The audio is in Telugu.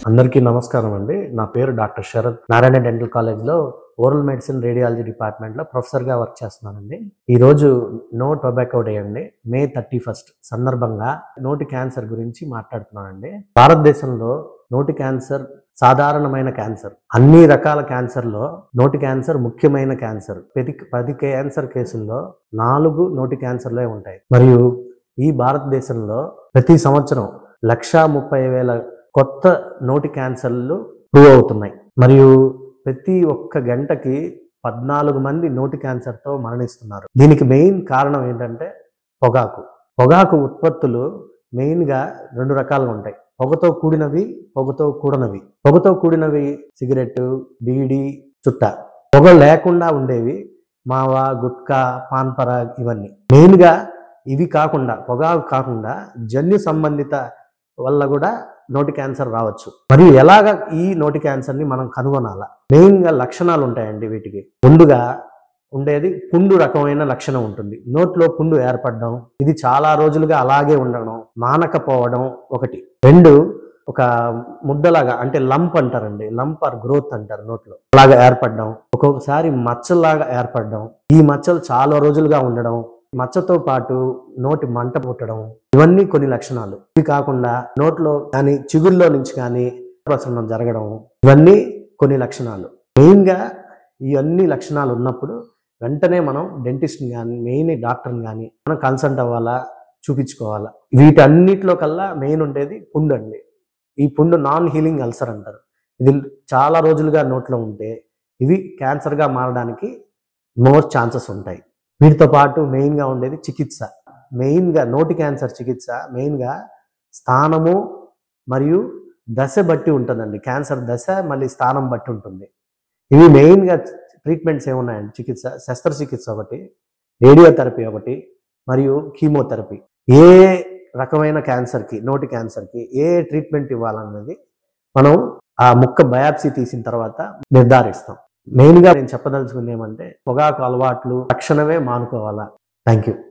అందరికీ నమస్కారం అండి. నా పేరు డాక్టర్ శరత్. నారాయణ డెంటల్ కాలేజ్‌లో ఓరల్ మెడిసిన్ రేడియాలజీ డిపార్ట్మెంట్‌లో ప్రొఫెసర్‌గా వర్క్ చేస్తున్నానండి. ఈరోజు నో టొబాకో డే అండి. మే 31 సందర్భంగా నోటి క్యాన్సర్ గురించి మాట్లాడుతున్నానండి. భారతదేశంలో నోటి క్యాన్సర్ సాధారణమైన క్యాన్సర్. అన్ని రకాల క్యాన్సర్‌లో నోటి క్యాన్సర్ ముఖ్యమైన క్యాన్సర్. 10 క్యాన్సర్ కేసుల్లో 4 నోటి క్యాన్సర్‌లే ఉంటాయి. మరియు ఈ భారతదేశంలో ప్రతి సంవత్సరం 1,30,000 కొత్త నోటి క్యాన్సర్లు ప్రూవ్ అవుతున్నాయి. మరియు ప్రతి ఒక్క గంటకి 14 మంది నోటి క్యాన్సర్తో మరణిస్తున్నారు. దీనికి మెయిన్ కారణం ఏంటంటే పొగాకు. పొగాకు ఉత్పత్తులు మెయిన్గా 2 రకాలుగా ఉంటాయి. పొగతో కూడినవి, పొగతో కూడనవి. పొగతో కూడినవి సిగరెట్, బీడి, చుట్ట. పొగ లేకుండా ఉండేవి మావా, గుట్కా, పాన్ పరాగ్ ఇవన్నీ. మెయిన్గా ఇవి కాకుండా, పొగాకు కాకుండా జన్యు సంబంధిత వల్ల కూడా నోటి క్యాన్సర్ రావచ్చు. మరియు ఎలాగ ఈ నోటి క్యాన్సర్ని మనం కనుగొనాలా? మెయిన్గా లక్షణాలు ఉంటాయండి వీటికి. ముందుగా ఉండేది పుండు రకమైన లక్షణం ఉంటుంది. నోట్లో పుండు ఏర్పడడం, ఇది చాలా రోజులుగా అలాగే ఉండడం, మానకపోవడం ఒకటి. 2 ఒక ముద్దలాగా అంటే లంప్ అంటారండి. లంప్ ఆర్ గ్రోత్ అంటారు నోట్లో. అలాగా ఏర్పడడం, ఒక్కొక్కసారి మచ్చల్లాగా ఏర్పడడం, ఈ మచ్చలు చాలా రోజులుగా ఉండడం, మచ్చతో పాటు నోటి మంట పుట్టడం, ఇవన్నీ కొన్ని లక్షణాలు. ఇవి కాకుండా నోట్లో కానీ చిగుల్లో నుంచి కానీ ప్రసరణం జరగడం, ఇవన్నీ కొన్ని లక్షణాలు. మెయిన్గా ఇవన్నీ లక్షణాలు ఉన్నప్పుడు వెంటనే మనం డెంటిస్ట్ని కానీ మెయిన్ డాక్టర్ని కానీ మనం కన్సల్ట్ అవ్వాలా, చూపించుకోవాలా. వీటన్నిటిలో కల్లా మెయిన్ ఉండేది పుండు అండి. ఈ పుండు నాన్ హీలింగ్ అల్సర్ అంటారు. ఇది చాలా రోజులుగా నోట్లో ఉంటే ఇవి క్యాన్సర్గా మారడానికి మోర్ ఛాన్సెస్ ఉంటాయి. వీటితో పాటు మెయిన్గా ఉండేది చికిత్స. మెయిన్గా నోటి క్యాన్సర్ చికిత్స మెయిన్గా స్థానము మరియు దశ బట్టి ఉంటుందండి. క్యాన్సర్ దశ మళ్ళీ స్థానం బట్టి ఉంటుంది. ఇవి మెయిన్గా ట్రీట్మెంట్స్ ఏమున్నాయండి? చికిత్స, శస్త్రచికిత్స ఒకటి, రేడియోథెరపీ ఒకటి, మరియు కీమోథెరపీ. ఏ రకమైన క్యాన్సర్కి, నోటి క్యాన్సర్కి ఏ ట్రీట్మెంట్ ఇవ్వాలన్నది మనం ఆ ముక్క బయాప్సీ తీసిన తర్వాత నిర్ధారిస్తాం. మెయిన్గా నేను చెప్పదలుచుకుంది ఏమంటే పొగాకు అలవాట్లు తక్షణమే మానుకోవాలా. Thank you.